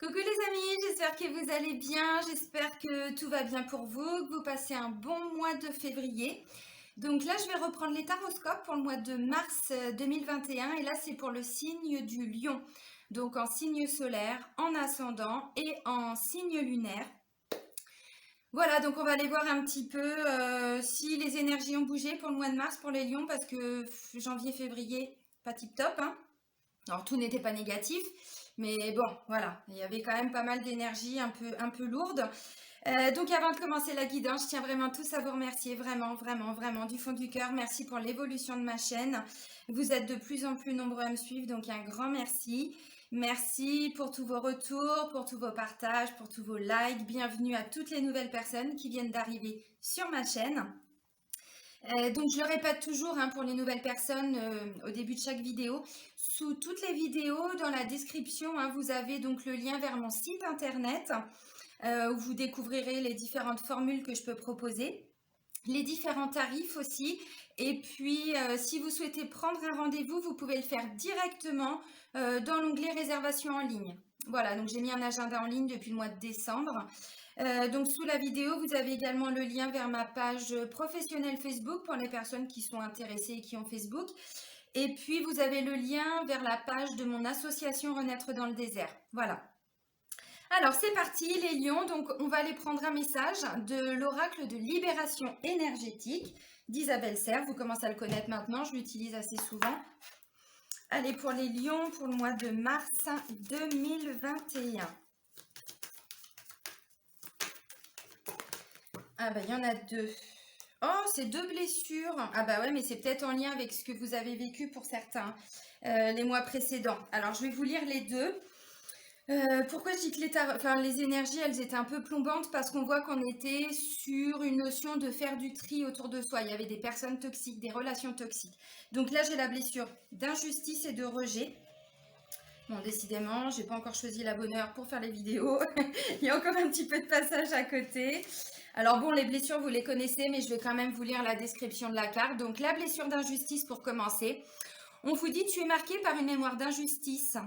Coucou les amis, j'espère que vous allez bien, j'espère que tout va bien pour vous, que vous passez un bon mois de février. Donc là, je vais reprendre les taroscopes pour le mois de mars 2021 et là, c'est pour le signe du lion. Donc en signe solaire, en ascendant et en signe lunaire. Voilà, donc on va aller voir un petit peu si les énergies ont bougé pour le mois de mars pour les lions parce que janvier, février, pas tip top, hein. Alors tout n'était pas négatif, mais bon, voilà, il y avait quand même pas mal d'énergie un peu lourde. Donc avant de commencer la guidance, je tiens vraiment tous à vous remercier, vraiment, vraiment, vraiment, du fond du cœur. Merci pour l'évolution de ma chaîne. Vous êtes de plus en plus nombreux à me suivre, donc un grand merci. Merci pour tous vos retours, pour tous vos partages, pour tous vos likes. Bienvenue à toutes les nouvelles personnes qui viennent d'arriver sur ma chaîne. Donc je le répète toujours hein, pour les nouvelles personnes au début de chaque vidéo. Sous toutes les vidéos, dans la description, hein, vous avez donc le lien vers mon site internet où vous découvrirez les différentes formules que je peux proposer, les différents tarifs aussi. Et puis si vous souhaitez prendre un rendez-vous, vous pouvez le faire directement dans l'onglet réservation en ligne. Voilà, donc j'ai mis un agenda en ligne depuis le mois de décembre. Donc sous la vidéo, vous avez également le lien vers ma page professionnelle Facebook pour les personnes qui sont intéressées et qui ont Facebook. Et puis vous avez le lien vers la page de mon association Renaître dans le désert. Voilà. Alors c'est parti les lions, donc on va aller prendre un message de l'oracle de libération énergétique d'Isabelle Serre. Vous commencez à le connaître maintenant, je l'utilise assez souvent. Allez pour les lions pour le mois de mars 2021. Ah bah il y en a deux. Oh, c'est deux blessures. Ah bah ouais, mais c'est peut-être en lien avec ce que vous avez vécu pour certains les mois précédents. Alors je vais vous lire les deux. Pourquoi je dis que les énergies, elles étaient un peu plombantes parce qu'on voit qu'on était sur une notion de faire du tri autour de soi. Il y avait des personnes toxiques, des relations toxiques. Donc là, j'ai la blessure d'injustice et de rejet. Bon, décidément, j'ai pas encore choisi la bonne heure pour faire les vidéos. Il y a encore un petit peu de passage à côté. Alors bon, les blessures, vous les connaissez, mais je vais quand même vous lire la description de la carte. Donc la blessure d'injustice pour commencer. On vous dit, tu es marqué par une mémoire d'injustice.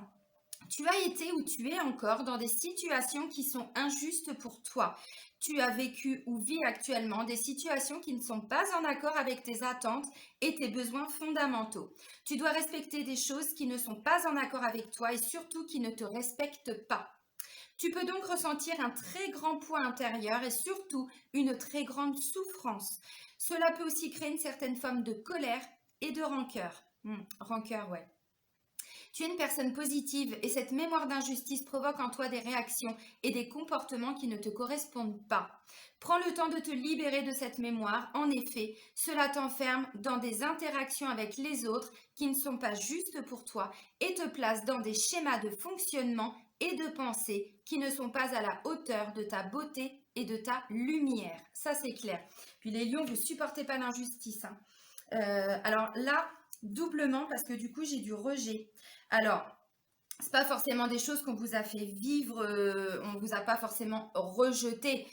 Tu as été ou tu es encore dans des situations qui sont injustes pour toi. Tu as vécu ou vis actuellement des situations qui ne sont pas en accord avec tes attentes et tes besoins fondamentaux. Tu dois respecter des choses qui ne sont pas en accord avec toi et surtout qui ne te respectent pas. Tu peux donc ressentir un très grand poids intérieur et surtout une très grande souffrance. Cela peut aussi créer une certaine forme de colère et de rancœur. Rancœur, ouais. Tu es une personne positive et cette mémoire d'injustice provoque en toi des réactions et des comportements qui ne te correspondent pas. Prends le temps de te libérer de cette mémoire. En effet, cela t'enferme dans des interactions avec les autres qui ne sont pas justes pour toi et te place dans des schémas de fonctionnement et de pensée qui ne sont pas à la hauteur de ta beauté et de ta lumière. Ça, c'est clair. Puis les lions, vous ne supportez pas l'injustice. Hein. Alors là, doublement parce que du coup, j'ai du rejet. Alors, c'est pas forcément des choses qu'on vous a fait vivre, on vous a pas forcément rejeté,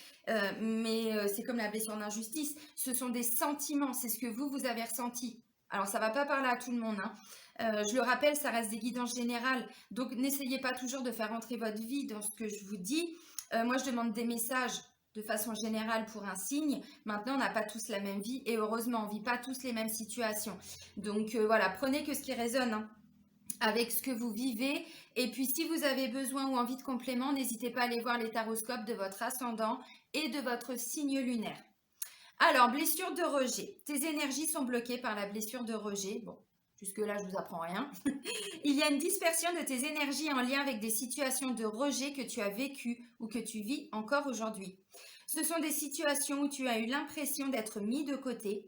mais c'est comme la blessure d'injustice. Ce sont des sentiments, c'est ce que vous avez ressenti. Alors, ça va pas parler à tout le monde, hein. Je le rappelle, ça reste des guidances générales, donc n'essayez pas toujours de faire rentrer votre vie dans ce que je vous dis. Moi, je demande des messages de façon générale pour un signe. Maintenant, on n'a pas tous la même vie et heureusement, on vit pas tous les mêmes situations. Donc voilà, prenez que ce qui résonne, hein, avec ce que vous vivez. Et puis, si vous avez besoin ou envie de complément, n'hésitez pas à aller voir les taroscopes de votre ascendant et de votre signe lunaire. Alors, blessure de rejet. Tes énergies sont bloquées par la blessure de rejet. Bon, jusque-là, je vous apprends rien. Il y a une dispersion de tes énergies en lien avec des situations de rejet que tu as vécues ou que tu vis encore aujourd'hui. Ce sont des situations où tu as eu l'impression d'être mis de côté,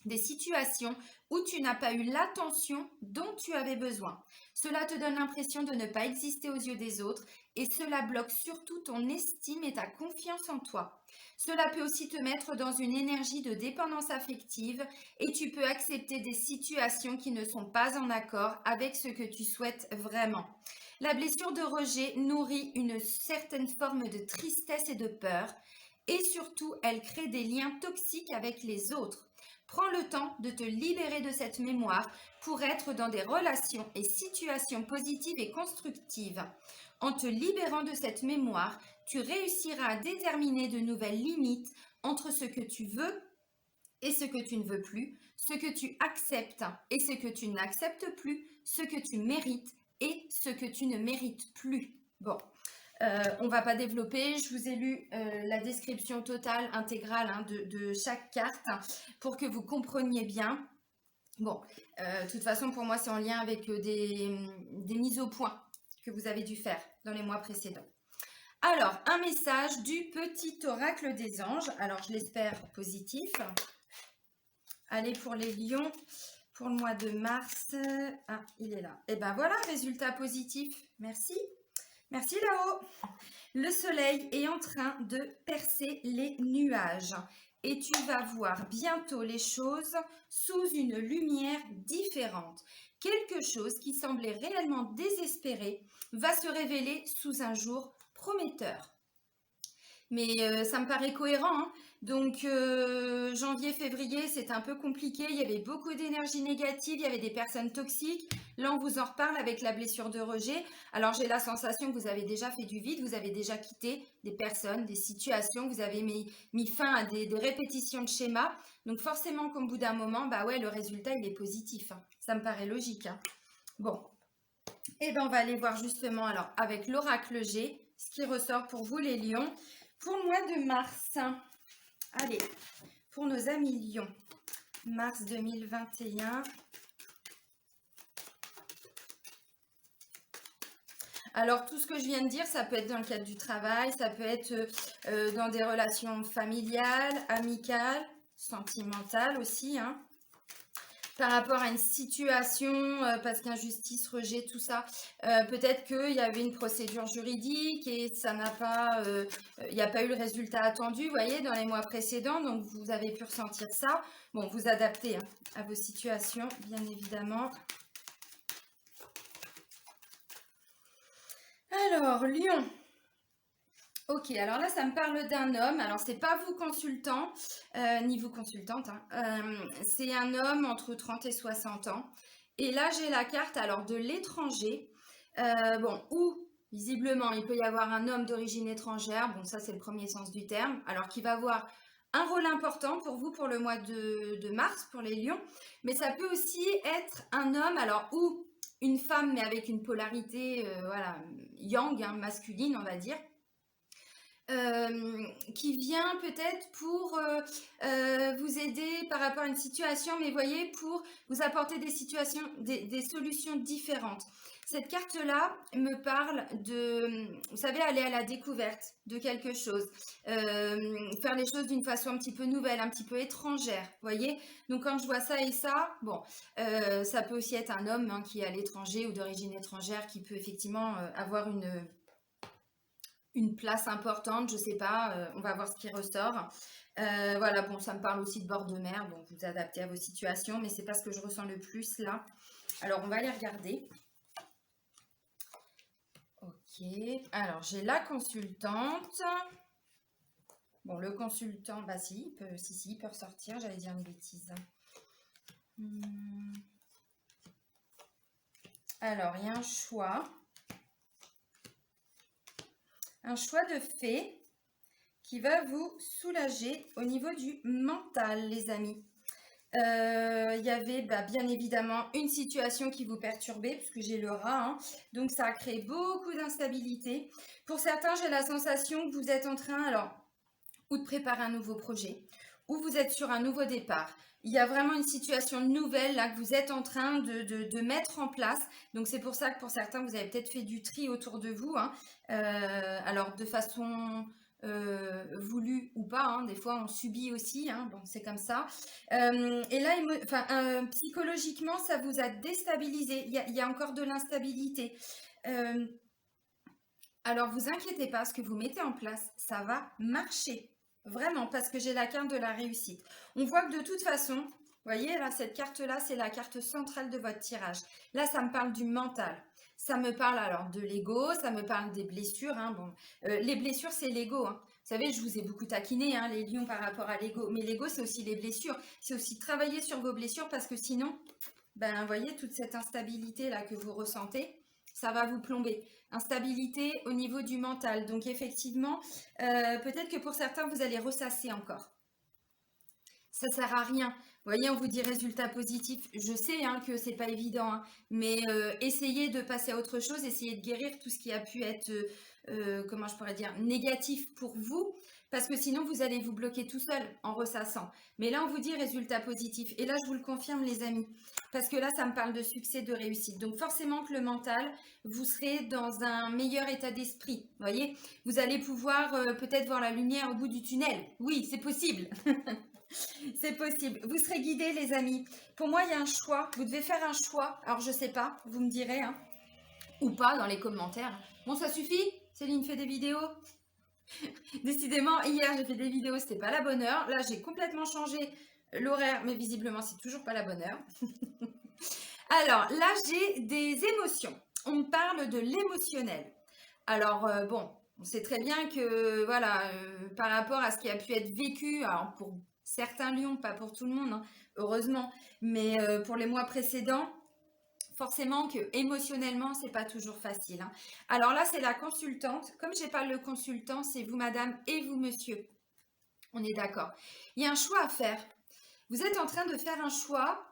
des situations où tu n'as pas eu l'attention dont tu avais besoin. Cela te donne l'impression de ne pas exister aux yeux des autres et cela bloque surtout ton estime et ta confiance en toi. Cela peut aussi te mettre dans une énergie de dépendance affective et tu peux accepter des situations qui ne sont pas en accord avec ce que tu souhaites vraiment. La blessure de rejet nourrit une certaine forme de tristesse et de peur et surtout elle crée des liens toxiques avec les autres. Prends le temps de te libérer de cette mémoire pour être dans des relations et situations positives et constructives. En te libérant de cette mémoire, tu réussiras à déterminer de nouvelles limites entre ce que tu veux et ce que tu ne veux plus, ce que tu acceptes et ce que tu n'acceptes plus, ce que tu mérites et ce que tu ne mérites plus. Bon, on ne va pas développer, je vous ai lu la description totale, intégrale de chaque carte pour que vous compreniez bien. Bon, de toute façon, pour moi, c'est en lien avec des mises au point que vous avez dû faire dans les mois précédents. Alors, un message du petit oracle des anges. Alors, je l'espère positif. Allez, pour les lions, pour le mois de mars. Ah, il est là. Et ben voilà, résultat positif. Merci. Merci là-haut. Le soleil est en train de percer les nuages et tu vas voir bientôt les choses sous une lumière différente. Quelque chose qui semblait réellement désespéré va se révéler sous un jour prometteur. Mais ça me paraît cohérent, hein. Donc janvier, février, c'était un peu compliqué. Il y avait beaucoup d'énergie négative, il y avait des personnes toxiques. Là, on vous en reparle avec la blessure de rejet. Alors, j'ai la sensation que vous avez déjà fait du vide, vous avez déjà quitté des personnes, des situations, vous avez mis fin à des répétitions de schémas. Donc, forcément, qu'au bout d'un moment, bah ouais, le résultat, il est positif, hein. Ça me paraît logique, hein. Bon, et ben on va aller voir justement, alors, avec l'oracle G, ce qui ressort pour vous, les lions. Pour le mois de mars, allez, pour nos amis lions, mars 2021. Alors, tout ce que je viens de dire, ça peut être dans le cadre du travail, ça peut être dans des relations familiales, amicales, sentimentales aussi, hein. Par rapport à une situation, parce qu'injustice, rejet, tout ça, peut-être qu'il y avait une procédure juridique et ça n'a pas, il n'y a pas eu le résultat attendu, vous voyez, dans les mois précédents, donc vous avez pu ressentir ça. Bon, vous adaptez, hein, à vos situations, bien évidemment. Alors, Lion. Ok, alors là, ça me parle d'un homme. Alors, c'est pas vous consultant, ni vous consultante, hein. C'est un homme entre 30 et 60 ans. Et là, j'ai la carte alors de l'étranger. Bon, où visiblement, il peut y avoir un homme d'origine étrangère. Bon, ça, c'est le premier sens du terme. Alors, qui va avoir un rôle important pour vous pour le mois de mars, pour les lions. Mais ça peut aussi être un homme, alors, ou une femme, mais avec une polarité, voilà, yang, hein, masculine, on va dire. Qui vient peut-être pour vous aider par rapport à une situation, mais voyez, pour vous apporter des situations, des solutions différentes. Cette carte-là me parle de, vous savez, aller à la découverte de quelque chose, faire les choses d'une façon un petit peu nouvelle, un petit peu étrangère, voyez. Donc quand je vois ça et ça, bon, ça peut aussi être un homme, hein, qui est à l'étranger ou d'origine étrangère, qui peut effectivement avoir une place importante, je sais pas, on va voir ce qui ressort. Voilà, bon, ça me parle aussi de bord de mer, donc vous adaptez à vos situations, mais c'est pas ce que je ressens le plus là. Alors, on va aller regarder. Ok, alors j'ai la consultante. Bon, le consultant, bah si, il peut ressortir, j'allais dire une bêtise. Alors, il y a un choix. Un choix de fée qui va vous soulager au niveau du mental, les amis. Il y avait bien évidemment une situation qui vous perturbait, puisque j'ai le rat, hein. Donc ça a créé beaucoup d'instabilité. Pour certains, j'ai la sensation que vous êtes en train, alors, ou de préparer un nouveau projet, ou vous êtes sur un nouveau départ. Il y a vraiment une situation nouvelle là que vous êtes en train de mettre en place. Donc c'est pour ça que pour certains, vous avez peut-être fait du tri autour de vous, hein. Alors de façon voulue ou pas, hein, des fois on subit aussi, hein, bon c'est comme ça. Et là, psychologiquement, ça vous a déstabilisé. Il y a encore de l'instabilité. Alors vous inquiétez pas, ce que vous mettez en place, ça va marcher. Vraiment, parce que j'ai la carte de la réussite. On voit que de toute façon, vous voyez, là, cette carte-là, c'est la carte centrale de votre tirage. Là, ça me parle du mental. Ça me parle alors de l'ego, ça me parle des blessures, hein. Bon, les blessures, c'est l'ego, hein. Vous savez, je vous ai beaucoup taquiné, hein, les lions, par rapport à l'ego. Mais l'ego, c'est aussi les blessures. C'est aussi travailler sur vos blessures parce que sinon, vous voyez, toute cette instabilité-là que vous ressentez, ça va vous plomber. Instabilité au niveau du mental. Donc effectivement, peut-être que pour certains, vous allez ressasser encore. Ça sert à rien. Vous voyez, on vous dit résultat positif. Je sais hein, que c'est pas évident, hein, mais essayez de passer à autre chose, essayez de guérir tout ce qui a pu être, comment je pourrais dire, négatif pour vous, parce que sinon vous allez vous bloquer tout seul en ressassant. Mais là, on vous dit résultat positif. Et là, je vous le confirme, les amis, parce que là, ça me parle de succès, de réussite. Donc forcément que le mental, vous serez dans un meilleur état d'esprit. Vous voyez, vous allez pouvoir peut-être voir la lumière au bout du tunnel. Oui, c'est possible. C'est possible. Vous serez guidés, les amis. Pour moi, il y a un choix. Vous devez faire un choix. Alors, je sais pas, vous me direz, hein, ou pas dans les commentaires. Bon, ça suffit? Céline fait des vidéos. Décidément, hier, j'ai fait des vidéos, c'était pas la bonne heure. Là, j'ai complètement changé l'horaire, mais visiblement, c'est toujours pas la bonne heure. Alors, là, j'ai des émotions. On me parle de l'émotionnel. Alors, bon, on sait très bien que, voilà, par rapport à ce qui a pu être vécu, alors pour certains lions, pas pour tout le monde, hein, heureusement, mais pour les mois précédents, forcément que émotionnellement, c'est pas toujours facile, hein. Alors là, c'est la consultante. Comme j'ai pas le consultant, c'est vous, madame, et vous, monsieur. On est d'accord. Il y a un choix à faire. Vous êtes en train de faire un choix.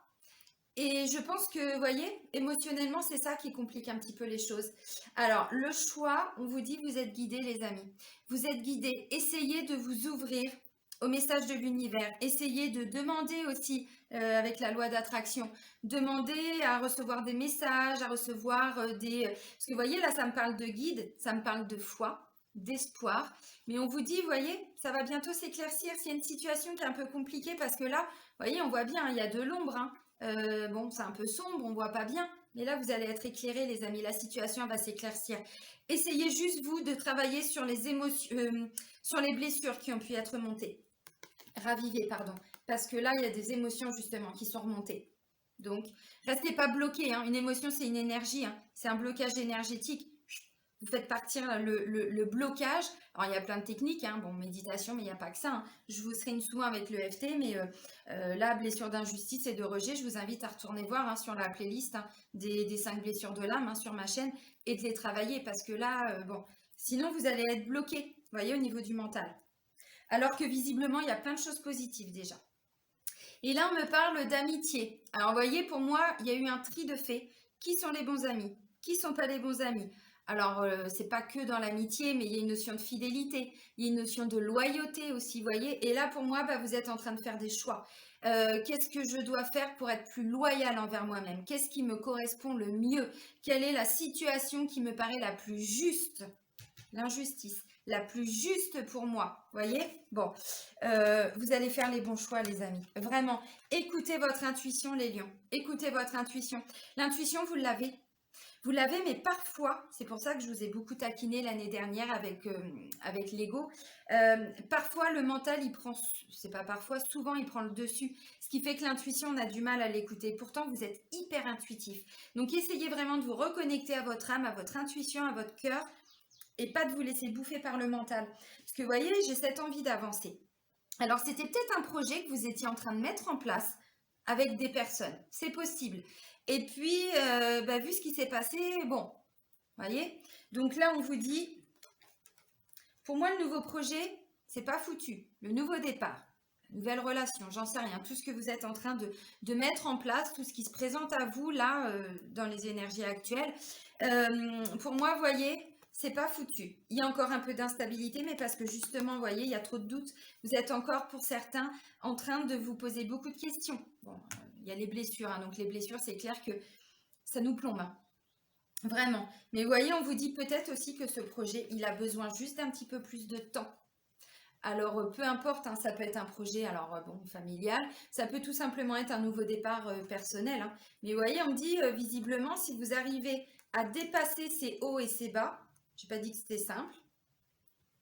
Et je pense que, vous voyez, émotionnellement, c'est ça qui complique un petit peu les choses. Alors, le choix, on vous dit, vous êtes guidés, les amis. Vous êtes guidés. Essayez de vous ouvrir au message de l'univers. Essayez de demander aussi, avec la loi d'attraction, demandez à recevoir des messages, à recevoir des... Parce que, vous voyez, là, ça me parle de guide, ça me parle de foi, d'espoir. Mais on vous dit, vous voyez, ça va bientôt s'éclaircir. S'il y a une situation qui est un peu compliquée, parce que là, vous voyez, on voit bien, hein, il y a de l'ombre, hein. Bon, c'est un peu sombre, on voit pas bien. Mais là, vous allez être éclairés, les amis. La situation va s'éclaircir. Essayez juste, vous, de travailler sur les émotions, sur les blessures qui ont pu être montées. Ravivez, pardon. Parce que là, il y a des émotions, justement, qui sont remontées. Donc, restez pas bloqués, hein. Une émotion, c'est une énergie, hein. C'est un blocage énergétique. Vous faites partir le blocage. Alors, il y a plein de techniques, hein. Bon, méditation, mais il n'y a pas que ça, hein. Je vous serai une soin avec le FT, mais là, blessure d'injustice et de rejet, je vous invite à retourner voir, hein, sur la playlist, hein, des 5 blessures de l'âme, hein, sur ma chaîne, et de les travailler, parce que là, bon, sinon, vous allez être bloqué, vous voyez, au niveau du mental. Alors que visiblement, il y a plein de choses positives déjà. Et là, on me parle d'amitié. Alors, vous voyez, pour moi, il y a eu un tri de faits. Qui sont les bons amis? Qui sont pas les bons amis? Alors, c'est pas que dans l'amitié, mais il y a une notion de fidélité, il y a une notion de loyauté aussi, vous voyez. Et là, pour moi, bah, vous êtes en train de faire des choix. Qu'est-ce que je dois faire pour être plus loyal envers moi-même? Qu'est-ce qui me correspond le mieux? Quelle est la situation qui me paraît la plus juste? L'injustice, la plus juste pour moi, voyez. Bon, vous allez faire les bons choix, les amis. Vraiment, écoutez votre intuition, les lions. Écoutez votre intuition. L'intuition, vous l'avez. Vous l'avez, mais parfois, c'est pour ça que je vous ai beaucoup taquiné l'année dernière avec l'ego. Parfois, le mental, il prend, c'est pas parfois, souvent, il prend le dessus. Ce qui fait que l'intuition, on a du mal à l'écouter. Pourtant, vous êtes hyper intuitif. Donc, essayez vraiment de vous reconnecter à votre âme, à votre intuition, à votre cœur, et pas de vous laisser bouffer par le mental. Parce que, vous voyez, j'ai cette envie d'avancer. Alors, c'était peut-être un projet que vous étiez en train de mettre en place avec des personnes. C'est possible. Et puis, bah, vu ce qui s'est passé, bon, voyez. Donc là, on vous dit, pour moi, le nouveau projet, c'est pas foutu. Le nouveau départ, nouvelle relation, j'en sais rien. Tout ce que vous êtes en train de mettre en place, tout ce qui se présente à vous, là, dans les énergies actuelles, pour moi, vous voyez, c'est pas foutu. Il y a encore un peu d'instabilité, mais parce que justement, vous voyez, il y a trop de doutes. Vous êtes encore, pour certains, en train de vous poser beaucoup de questions. Bon, il y a les blessures, hein, donc les blessures, c'est clair que ça nous plombe, hein. Vraiment. Mais vous voyez, on vous dit peut-être aussi que ce projet, il a besoin juste d'un petit peu plus de temps. Alors, peu importe, hein, ça peut être un projet, alors bon, familial, ça peut tout simplement être un nouveau départ personnel, hein. Mais vous voyez, on me dit, visiblement, si vous arrivez à dépasser ces hauts et ces bas, je n'ai pas dit que c'était simple,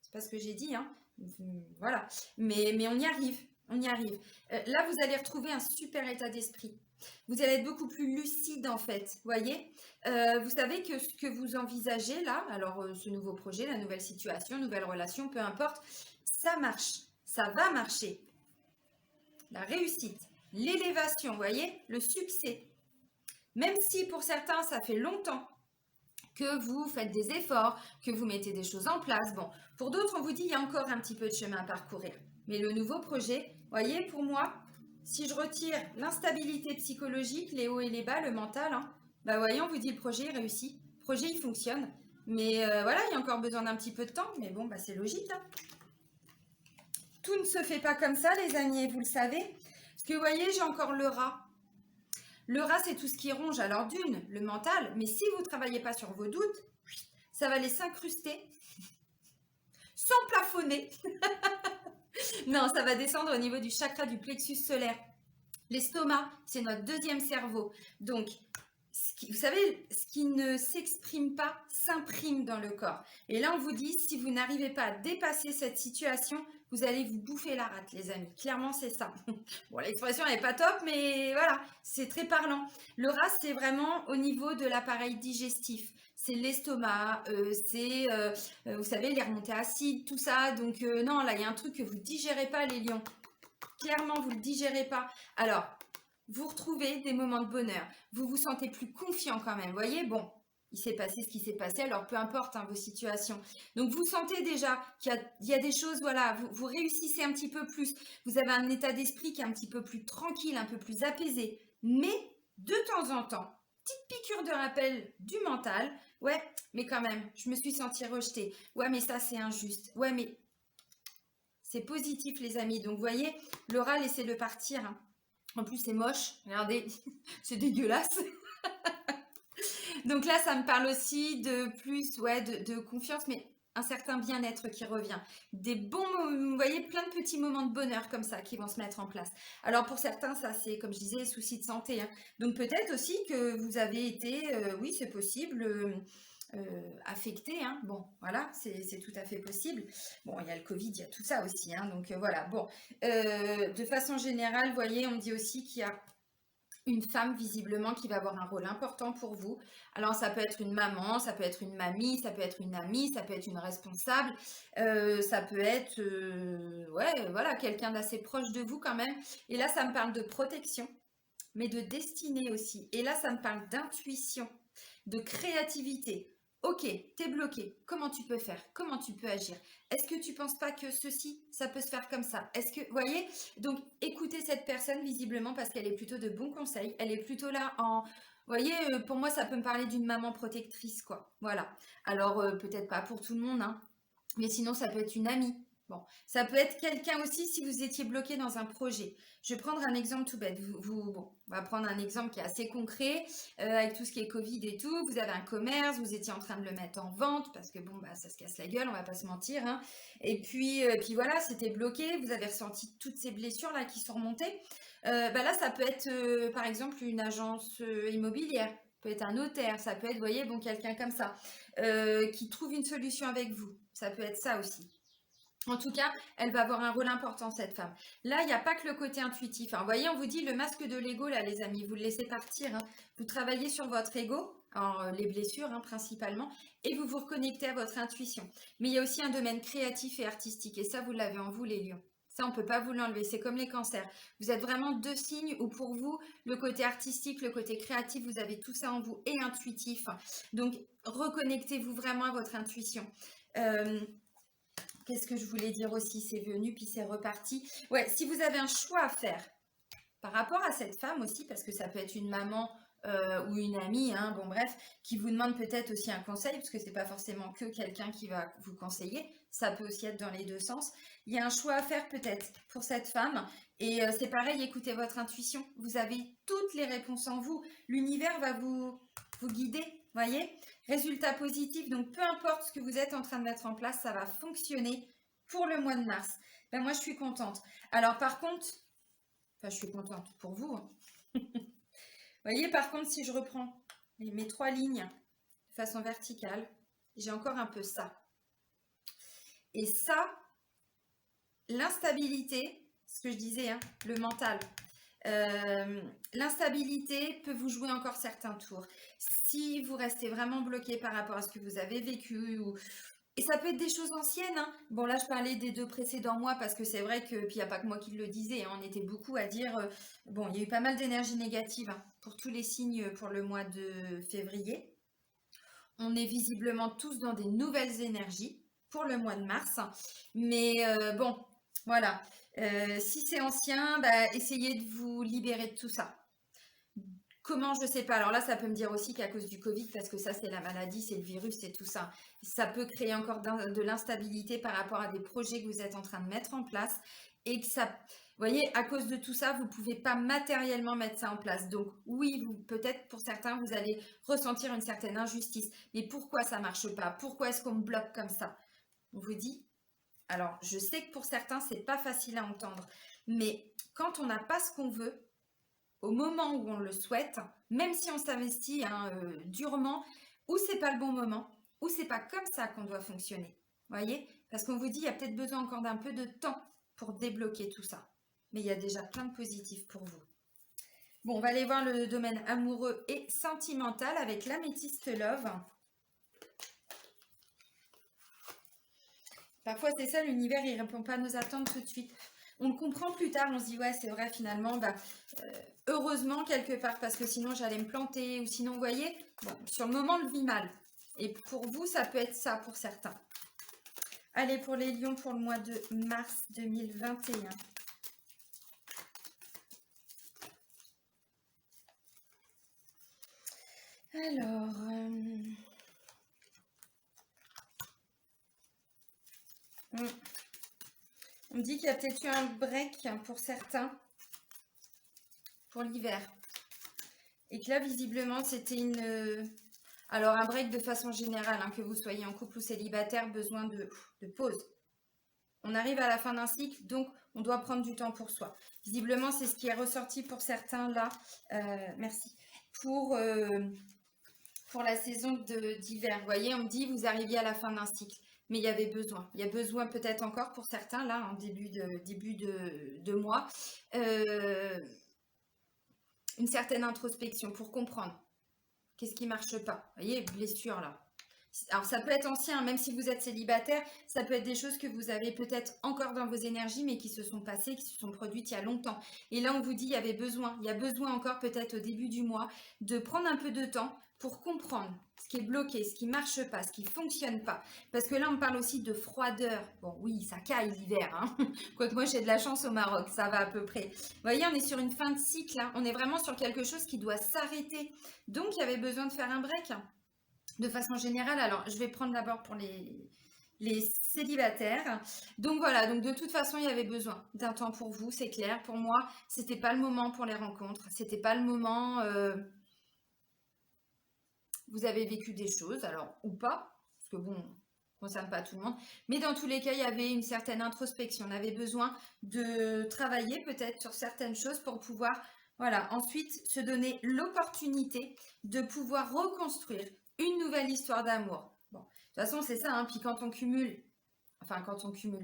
c'est pas ce que j'ai dit, hein. Voilà, mais on y arrive, on y arrive. Là, vous allez retrouver un super état d'esprit. Vous allez être beaucoup plus lucide en fait, voyez. Vous savez que ce que vous envisagez là, alors ce nouveau projet, la nouvelle situation, nouvelle relation, peu importe, ça marche, ça va marcher. La réussite, l'élévation, voyez, le succès. Même si pour certains ça fait longtemps que vous faites des efforts, que vous mettez des choses en place. Bon, pour d'autres, on vous dit il y a encore un petit peu de chemin à parcourir. Mais le nouveau projet, voyez, pour moi, si je retire l'instabilité psychologique, les hauts et les bas, le mental, hein, bah voyez, on vous dit le projet est réussi, le projet il fonctionne. Mais voilà, il y a encore besoin d'un petit peu de temps, mais bon, bah c'est logique. Hein. Tout ne se fait pas comme ça, les amis, vous le savez. Parce que vous voyez, j'ai encore le rat. Le rat, c'est tout ce qui ronge. Alors d'une, le mental, mais si vous ne travaillez pas sur vos doutes, ça va les s'incruster, sans plafonner. Non, ça va descendre au niveau du chakra du plexus solaire. L'estomac, c'est notre deuxième cerveau. Donc, vous savez, ce qui ne s'exprime pas s'imprime dans le corps. Et là, on vous dit, si vous n'arrivez pas à dépasser cette situation, vous allez vous bouffer la rate, les amis. Clairement, c'est ça. Bon, l'expression n'est pas top, mais voilà, c'est très parlant. Le rat, c'est vraiment au niveau de l'appareil digestif. C'est l'estomac, vous savez, les remontées acides, tout ça. Donc, non, là, il y a un truc que vous ne digérez pas, les lions. Clairement, vous ne le digérez pas. Alors, vous retrouvez des moments de bonheur. Vous vous sentez plus confiant quand même. Vous voyez, bon, il s'est passé ce qui s'est passé, alors peu importe hein, vos situations. Donc, vous sentez déjà qu'il y a des choses, voilà, vous réussissez un petit peu plus. Vous avez un état d'esprit qui est un petit peu plus tranquille, un peu plus apaisé. Mais, de temps en temps, petite piqûre de rappel du mental. Ouais, mais quand même, je me suis sentie rejetée. Ouais, mais ça, c'est injuste. Ouais, mais c'est positif, les amis. Donc, vous voyez, l'oral, laissez-le partir. Hein. En plus, c'est moche. Regardez, c'est dégueulasse. Donc là, ça me parle aussi de plus, ouais, de confiance, mais un certain bien-être qui revient. Des bons, vous voyez, plein de petits moments de bonheur comme ça qui vont se mettre en place. Alors pour certains, ça c'est, comme je disais, soucis de santé. Hein. Donc peut-être aussi que vous avez été, oui, c'est possible, affecté. Hein. Bon, voilà, c'est tout à fait possible. Bon, il y a le Covid, il y a tout ça aussi. Hein. Donc voilà, bon. De façon générale, vous voyez, on dit aussi qu'il y a une femme visiblement qui va avoir un rôle important pour vous. Alors ça peut être une maman, ça peut être une mamie, ça peut être une amie, ça peut être une responsable, ça peut être ouais, voilà, quelqu'un d'assez proche de vous quand même. Et là ça me parle de protection, mais de destinée aussi. Et là ça me parle d'intuition, de créativité. Ok, t'es bloqué. Comment tu peux faire? Comment tu peux agir? Est-ce que tu penses pas que ceci, ça peut se faire comme ça? Est-ce que, vous voyez? Donc, écoutez cette personne visiblement parce qu'elle est plutôt de bons conseils. Elle est plutôt là en, vous voyez, pour moi, ça peut me parler d'une maman protectrice, quoi. Voilà. Alors, peut-être pas pour tout le monde, hein. Mais sinon, ça peut être une amie. Bon, ça peut être quelqu'un aussi si vous étiez bloqué dans un projet. Je vais prendre un exemple tout bête. Bon, on va prendre un exemple qui est assez concret, avec tout ce qui est Covid et tout. Vous avez un commerce, vous étiez en train de le mettre en vente parce que bon, bah, ça se casse la gueule, on va pas se mentir. Hein. Et puis voilà, c'était bloqué. Vous avez ressenti toutes ces blessures là qui sont remontées. Bah là, ça peut être par exemple une agence immobilière, peut être un notaire, ça peut être, vous voyez, bon, quelqu'un comme ça qui trouve une solution avec vous. Ça peut être ça aussi. En tout cas, elle va avoir un rôle important, cette femme. Là, il n'y a pas que le côté intuitif. Hein. Vous voyez, on vous dit le masque de l'ego, là, les amis, vous le laissez partir. Hein. Vous travaillez sur votre ego, les blessures hein, principalement, et vous vous reconnectez à votre intuition. Mais il y a aussi un domaine créatif et artistique, et ça, vous l'avez en vous, les lions. Ça, on ne peut pas vous l'enlever. C'est comme les cancers. Vous êtes vraiment deux signes où pour vous, le côté artistique, le côté créatif, vous avez tout ça en vous et intuitif. Donc, reconnectez-vous vraiment à votre intuition. Qu'est-ce que je voulais dire aussi? C'est venu, puis c'est reparti. Ouais, si vous avez un choix à faire par rapport à cette femme aussi, parce que ça peut être une maman ou une amie, hein, bon bref, qui vous demande peut-être aussi un conseil, parce que c'est pas forcément que quelqu'un qui va vous conseiller, ça peut aussi être dans les deux sens. Il y a un choix à faire peut-être pour cette femme, et c'est pareil, écoutez votre intuition. Vous avez toutes les réponses en vous. L'univers va vous guider, voyez? Résultat positif, donc peu importe ce que vous êtes en train de mettre en place, ça va fonctionner pour le mois de mars. Ben moi, je suis contente. Alors par contre, enfin, je suis contente pour vous. Hein. Vous voyez, par contre, si je reprends mes trois lignes de façon verticale, j'ai encore un peu ça. Et ça, l'instabilité, ce que je disais, hein, le mental, l'instabilité peut vous jouer encore certains tours. Si vous restez vraiment bloqué par rapport à ce que vous avez vécu, et ça peut être des choses anciennes. Hein. Bon, là, je parlais des 2 précédents mois parce que c'est vrai que, puis il n'y a pas que moi qui le disais, hein, on était beaucoup à dire, bon, il y a eu pas mal d'énergie négative hein, pour tous les signes pour le mois de février. on est visiblement tous dans des nouvelles énergies pour le mois de mars. Mais bon, voilà. Si c'est ancien, bah, essayez de vous libérer de tout ça. Comment, je sais pas. Alors là, ça peut me dire aussi qu'à cause du Covid, parce que ça, c'est la maladie, c'est le virus, c'est tout ça. Ça peut créer encore de l'instabilité par rapport à des projets que vous êtes en train de mettre en place et que ça, vous voyez, à cause de tout ça, vous pouvez pas matériellement mettre ça en place. Donc oui, peut-être pour certains, vous allez ressentir une certaine injustice. Mais pourquoi ça marche pas? Pourquoi est-ce qu'on me bloque comme ça? On vous dit. Alors, je sais que pour certains, c'est pas facile à entendre, mais quand on n'a pas ce qu'on veut, au moment où on le souhaite, même si on s'investit durement, ou c'est pas le bon moment, ou c'est pas comme ça qu'on doit fonctionner. Voyez? Parce qu'on vous dit, il y a peut-être besoin encore d'un peu de temps pour débloquer tout ça. Mais il y a déjà plein de positifs pour vous. Bon, on va aller voir le domaine amoureux et sentimental avec l'améthyste love. Parfois, c'est ça, l'univers, il répond pas à nos attentes tout de suite. On le comprend plus tard, on se dit, ouais, c'est vrai, finalement, bah, heureusement, quelque part, parce que sinon, j'allais me planter, ou sinon, vous voyez, bon, sur le moment, on le vit mal. Et pour vous, ça peut être ça pour certains. Allez, pour les lions, pour le mois de mars 2021. Alors... on me dit qu'il y a peut-être eu un break pour certains pour l'hiver. Et que là, visiblement, c'était une... alors, un break de façon générale, hein, que vous soyez en couple ou célibataire, besoin de pause. On arrive à la fin d'un cycle, donc on doit prendre du temps pour soi. Visiblement, c'est ce qui est ressorti pour certains là. Merci. Pour la saison d'hiver. Vous voyez, on me dit, vous arriviez à la fin d'un cycle. Mais il y avait besoin. Il y a besoin peut-être encore pour certains, là, en début de mois, une certaine introspection pour comprendre qu'est-ce qui ne marche pas. Vous voyez, blessure, là. Alors, ça peut être ancien, même si vous êtes célibataire, ça peut être des choses que vous avez peut-être encore dans vos énergies, mais qui se sont passées, qui se sont produites il y a longtemps. Et là, on vous dit, il y avait besoin. Il y a besoin encore peut-être au début du mois de prendre un peu de temps pour comprendre ce qui est bloqué, ce qui ne marche pas, ce qui ne fonctionne pas. Parce que là, on parle aussi de froideur. Bon, oui, ça caille l'hiver, hein. Quoique moi, j'ai de la chance au Maroc, ça va à peu près. Vous voyez, on est sur une fin de cycle, hein. On est vraiment sur quelque chose qui doit s'arrêter. Donc, il y avait besoin de faire un break. De façon générale, alors je vais prendre d'abord pour les célibataires. Donc voilà, donc de toute façon, il y avait besoin d'un temps pour vous, c'est clair. Pour moi, c'était pas le moment pour les rencontres. C'était pas le moment... vous avez vécu des choses, alors, ou pas, parce que bon, ça ne concerne pas tout le monde. Mais dans tous les cas, il y avait une certaine introspection. On avait besoin de travailler peut-être sur certaines choses pour pouvoir, voilà, ensuite se donner l'opportunité de pouvoir reconstruire une nouvelle histoire d'amour. Bon, de toute façon, c'est ça, hein. Puis quand on cumule,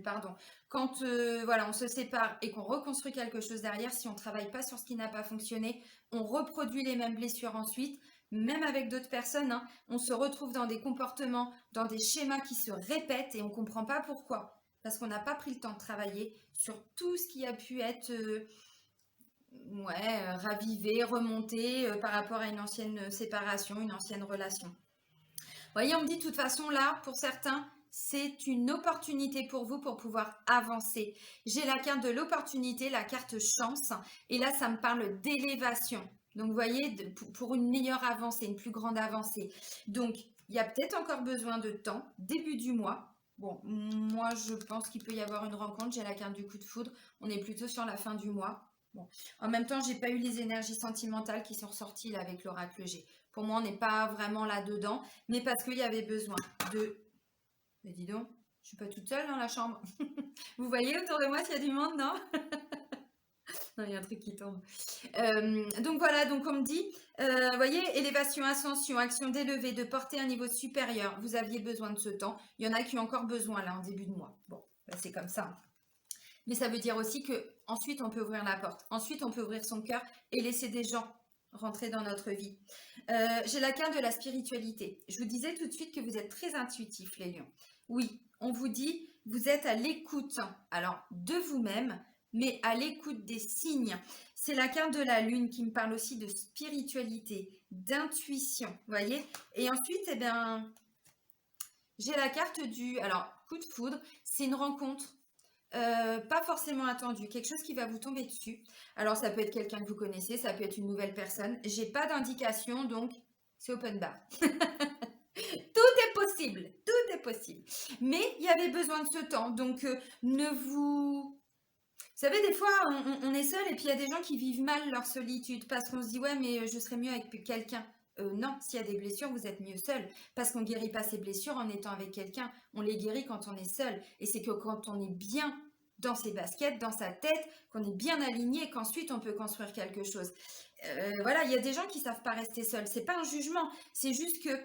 pardon, quand voilà, on se sépare et qu'on reconstruit quelque chose derrière, si on ne travaille pas sur ce qui n'a pas fonctionné, on reproduit les mêmes blessures ensuite, même avec d'autres personnes, hein, on se retrouve dans des comportements, dans des schémas qui se répètent et on ne comprend pas pourquoi. Parce qu'on n'a pas pris le temps de travailler sur tout ce qui a pu être ravivé, remonté par rapport à une ancienne séparation, une ancienne relation. Vous voyez, on me dit de toute façon là, pour certains, c'est une opportunité pour vous pour pouvoir avancer. J'ai la carte de l'opportunité, la carte chance, et là, ça me parle d'élévation. Donc, vous voyez, pour une meilleure avancée, une plus grande avancée. Donc, il y a peut-être encore besoin de temps, début du mois. Bon, moi, je pense qu'il peut y avoir une rencontre. J'ai la carte du coup de foudre. On est plutôt sur la fin du mois. Bon, en même temps, j'ai pas eu les énergies sentimentales qui sont ressorties là avec l'oracle G. Pour moi, on n'est pas vraiment là-dedans, mais parce qu'il y avait besoin de... Mais dis donc, je suis pas toute seule dans la chambre. Vous voyez autour de moi s'il y a du monde, non? Non, il y a un truc qui tombe. Donc voilà, donc on me dit, vous voyez, élévation, ascension, action d'élever, de porter un niveau supérieur. Vous aviez besoin de ce temps. Il y en a qui ont encore besoin là en début de mois. Bon, ben, c'est comme ça. Mais ça veut dire aussi que ensuite on peut ouvrir la porte. Ensuite, on peut ouvrir son cœur et laisser des gens rentrer dans notre vie. J'ai la carte de la spiritualité. Je vous disais tout de suite que vous êtes très intuitifs, les lions. Oui, on vous dit, vous êtes à l'écoute, alors de vous-même, mais à l'écoute des signes. C'est la carte de la lune qui me parle aussi de spiritualité, d'intuition, vous voyez. Et ensuite, eh bien, j'ai la carte du... Alors, coup de foudre, c'est une rencontre. Pas forcément attendue, quelque chose qui va vous tomber dessus. Alors ça peut être quelqu'un que vous connaissez, ça peut être une nouvelle personne. J'ai pas d'indication, donc c'est open bar. Tout est possible, tout est possible. Mais il y avait besoin de ce temps, donc ne vous... Vous savez, des fois, on est seul et puis il y a des gens qui vivent mal leur solitude parce qu'on se dit, ouais, mais je serais mieux avec quelqu'un. Non, s'il y a des blessures, vous êtes mieux seul parce qu'on ne guérit pas ses blessures en étant avec quelqu'un. On les guérit quand on est seul. Et c'est que quand on est bien dans ses baskets, dans sa tête, qu'on est bien aligné, qu'ensuite on peut construire quelque chose. Voilà, il y a des gens qui ne savent pas rester seuls. C'est pas un jugement, c'est juste que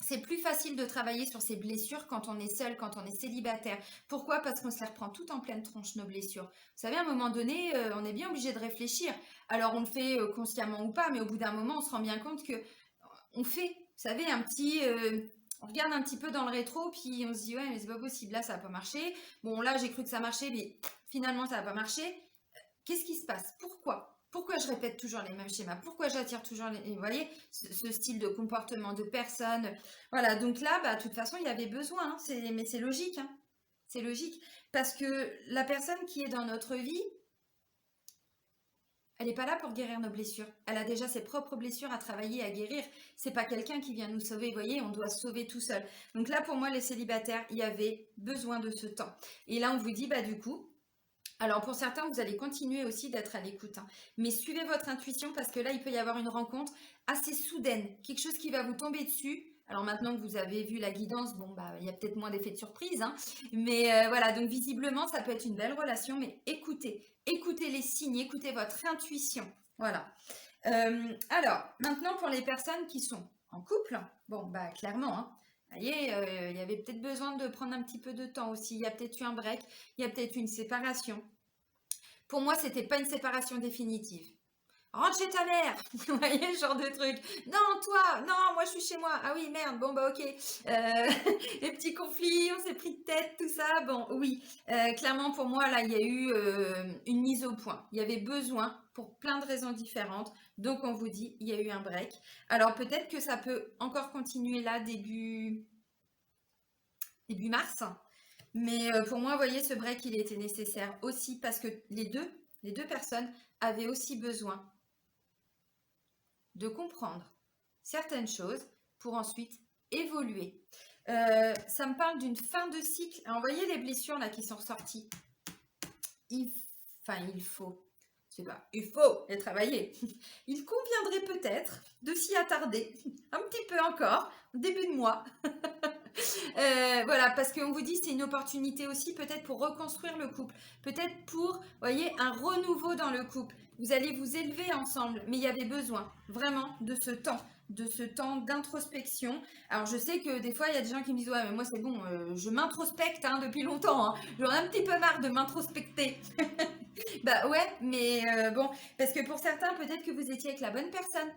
c'est plus facile de travailler sur ses blessures quand on est seul, quand on est célibataire. Pourquoi? Parce qu'on se les reprend tout en pleine tronche, nos blessures. Vous savez, à un moment donné, on est bien obligé de réfléchir. Alors, on le fait consciemment ou pas, mais au bout d'un moment, on se rend bien compte que on fait, vous savez, un petit... on regarde un petit peu dans le rétro, puis on se dit, ouais, mais c'est pas possible, là, ça n'a pas marché. Bon, là, j'ai cru que ça marchait, mais finalement, ça n'a pas marché. Qu'est-ce qui se passe? Pourquoi je répète toujours les mêmes schémas? Pourquoi j'attire toujours vous voyez, ce style de comportement de personne? Voilà, donc là, bah, de toute façon, il y avait besoin, hein, mais c'est logique, hein, c'est logique. Parce que la personne qui est dans notre vie, elle n'est pas là pour guérir nos blessures. Elle a déjà ses propres blessures à travailler, à guérir. C'est pas quelqu'un qui vient nous sauver. Vous voyez, on doit se sauver tout seul. Donc là, pour moi, les célibataires, il y avait besoin de ce temps. Et là, on vous dit, bah du coup, alors pour certains, vous allez continuer aussi d'être à l'écoute, hein. Mais suivez votre intuition parce que là, il peut y avoir une rencontre assez soudaine, quelque chose qui va vous tomber dessus. Alors maintenant que vous avez vu la guidance, bon bah il y a peut-être moins d'effet de surprise, hein. Mais voilà, donc visiblement, ça peut être une belle relation, mais écoutez les signes, écoutez votre intuition. Voilà. Alors, maintenant pour les personnes qui sont en couple, bon bah clairement, hein. Vous voyez, il y avait peut-être besoin de prendre un petit peu de temps aussi. Il y a peut-être eu un break, il y a peut-être une séparation. Pour moi, c'était pas une séparation définitive. Rentre chez ta mère, vous voyez, ce genre de truc. Non, toi, non, moi je suis chez moi. Ah oui, merde, bon bah ok. Les petits conflits, on s'est pris de tête, tout ça. Bon, oui, clairement pour moi, là, il y a eu une mise au point. Il y avait besoin pour plein de raisons différentes. Donc on vous dit, il y a eu un break. Alors peut-être que ça peut encore continuer là, début mars. Mais pour moi, vous voyez, ce break, il était nécessaire aussi parce que les deux personnes avaient aussi besoin de comprendre certaines choses pour ensuite évoluer. Ça me parle d'une fin de cycle. Alors, vous voyez les blessures là qui sont ressorties. Il faut les travailler. Il conviendrait peut-être de s'y attarder un petit peu encore au début de mois. Voilà, parce qu'on vous dit c'est une opportunité aussi peut-être pour reconstruire le couple, peut-être pour, voyez, un renouveau dans le couple. Vous allez vous élever ensemble, mais il y avait besoin vraiment de ce temps d'introspection. Alors je sais que des fois il y a des gens qui me disent ouais mais moi c'est bon, je m'introspecte hein, depuis longtemps, hein. J'en ai un petit peu marre de m'introspecter. Bah ouais, mais bon, parce que pour certains peut-être que vous étiez avec la bonne personne.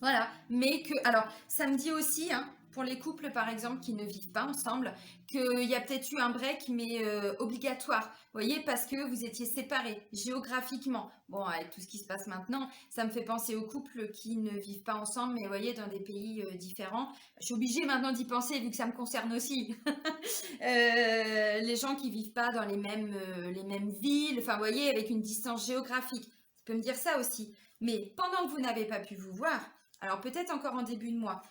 Voilà, mais que, alors, ça me dit aussi, hein, pour les couples par exemple qui ne vivent pas ensemble, qu'il y a peut-être eu un break, mais obligatoire, vous voyez, parce que vous étiez séparés géographiquement. Bon, avec tout ce qui se passe maintenant, ça me fait penser aux couples qui ne vivent pas ensemble, mais vous voyez, dans des pays différents. Je suis obligée maintenant d'y penser, vu que ça me concerne aussi. Les gens qui vivent pas dans les mêmes villes, enfin, vous voyez, avec une distance géographique. Ça peut me dire ça aussi. Mais pendant que vous n'avez pas pu vous voir, alors peut-être encore en début de mois,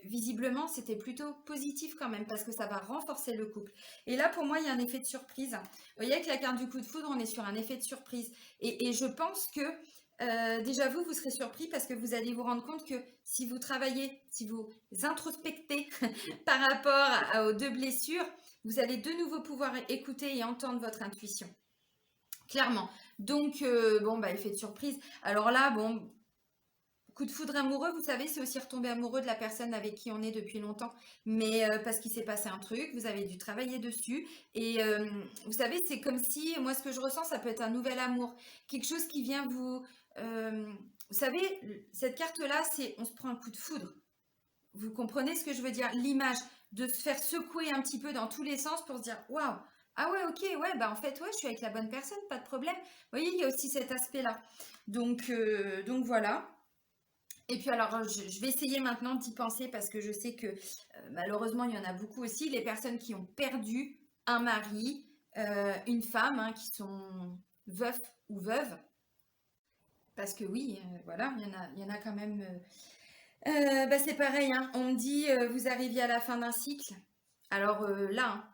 visiblement c'était plutôt positif quand même parce que ça va renforcer le couple. Et là pour moi il y a un effet de surprise. Vous voyez avec la carte du coup de foudre on est sur un effet de surprise. Et je pense que déjà vous serez surpris parce que vous allez vous rendre compte que si vous travaillez, si vous introspectez par rapport aux deux blessures, vous allez de nouveau pouvoir écouter et entendre votre intuition. Clairement. Donc, bon, bah, effet de surprise. Alors là, bon, coup de foudre amoureux, vous savez, c'est aussi retomber amoureux de la personne avec qui on est depuis longtemps. Mais parce qu'il s'est passé un truc, vous avez dû travailler dessus. Et vous savez, c'est comme si, moi, ce que je ressens, ça peut être un nouvel amour. Quelque chose qui vient vous... vous savez, cette carte-là, c'est on se prend un coup de foudre. Vous comprenez ce que je veux dire? L'image de se faire secouer un petit peu dans tous les sens pour se dire, waouh, Ah ouais, ok, ouais, bah en fait, ouais, je suis avec la bonne personne, pas de problème. Vous voyez, il y a aussi cet aspect-là. Donc voilà. Et puis alors, je vais essayer maintenant d'y penser parce que je sais que malheureusement, il y en a beaucoup aussi, les personnes qui ont perdu un mari, une femme, hein, qui sont veufs ou veuves. Parce que oui, voilà, il y en a quand même. Bah, c'est pareil, hein, on me dit, vous arriviez à la fin d'un cycle. Alors là, hein,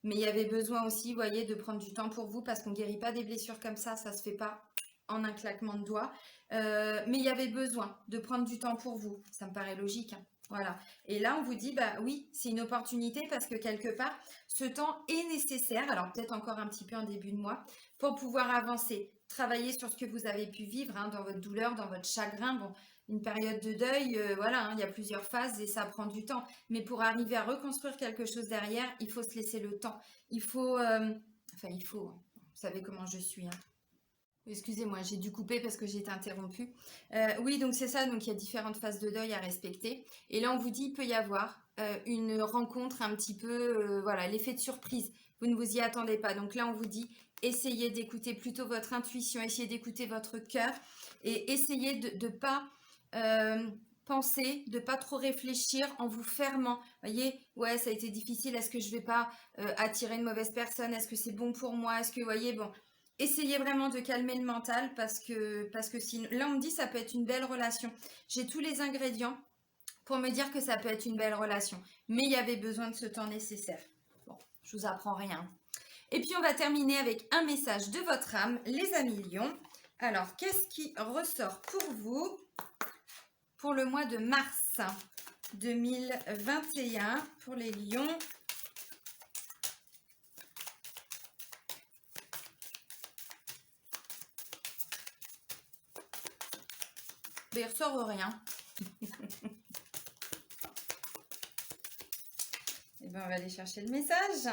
mais il y avait besoin aussi, vous voyez, de prendre du temps pour vous parce qu'on ne guérit pas des blessures comme ça se fait pas en un claquement de doigts. Mais il y avait besoin de prendre du temps pour vous. Ça me paraît logique, hein. Voilà. Et là, on vous dit, bah oui, c'est une opportunité parce que quelque part, ce temps est nécessaire, alors peut-être encore un petit peu en début de mois, pour pouvoir avancer, travailler sur ce que vous avez pu vivre, hein, dans votre douleur, dans votre chagrin. Bon, une période de deuil, voilà, hein, il y a plusieurs phases et ça prend du temps. Mais pour arriver à reconstruire quelque chose derrière, il faut se laisser le temps. Il faut, enfin il faut, hein. Vous savez comment je suis, hein. Excusez-moi, j'ai dû couper parce que j'ai été interrompue. Oui, donc c'est ça, donc il y a différentes phases de deuil à respecter. Et là, on vous dit, il peut y avoir une rencontre un petit peu, voilà, l'effet de surprise. Vous ne vous y attendez pas. Donc là, on vous dit, essayez d'écouter plutôt votre intuition, essayez d'écouter votre cœur et essayez de ne pas penser, de pas trop réfléchir en vous fermant. Voyez, ouais, ça a été difficile. Est-ce que je vais pas attirer une mauvaise personne? Est-ce que c'est bon pour moi? Est-ce que, vous voyez, bon. Essayez vraiment de calmer le mental parce que sinon, là on me dit ça peut être une belle relation. J'ai tous les ingrédients pour me dire que ça peut être une belle relation. Mais il y avait besoin de ce temps nécessaire. Bon, je vous apprends rien. Et puis on va terminer avec un message de votre âme, les amis lions. Alors, qu'est-ce qui ressort pour vous pour le mois de mars 2021 pour les lions? Ben, il ressort rien. Et ben, on va aller chercher le message.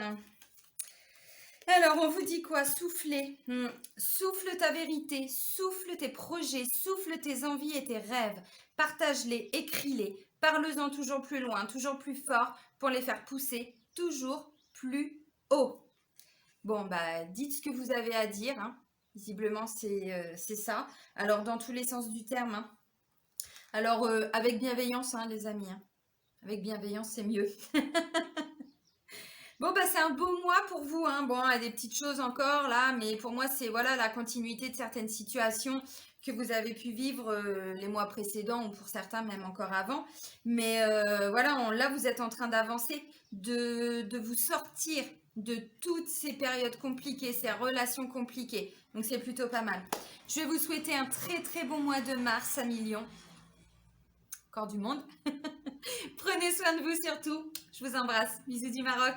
Alors, on vous dit quoi? Soufflez. Souffle ta vérité, souffle tes projets, souffle tes envies et tes rêves. Partage-les, écris-les, parle-en toujours plus loin, toujours plus fort pour les faire pousser toujours plus haut. Bon, bah, dites ce que vous avez à dire, hein. Visiblement, c'est ça. Alors, dans tous les sens du terme, hein. Alors, avec bienveillance, hein, les amis, hein. Avec bienveillance, c'est mieux. Bon, bah, c'est un beau mois pour vous, hein. Bon, il y a des petites choses encore là, mais pour moi, c'est voilà la continuité de certaines situations que vous avez pu vivre les mois précédents ou pour certains même encore avant. Mais voilà, là, vous êtes en train d'avancer, de vous sortir de toutes ces périodes compliquées, ces relations compliquées. Donc, c'est plutôt pas mal. Je vais vous souhaiter un très très bon mois de mars à Millions. Encore du monde. Prenez soin de vous surtout. Je vous embrasse. Bisous du Maroc.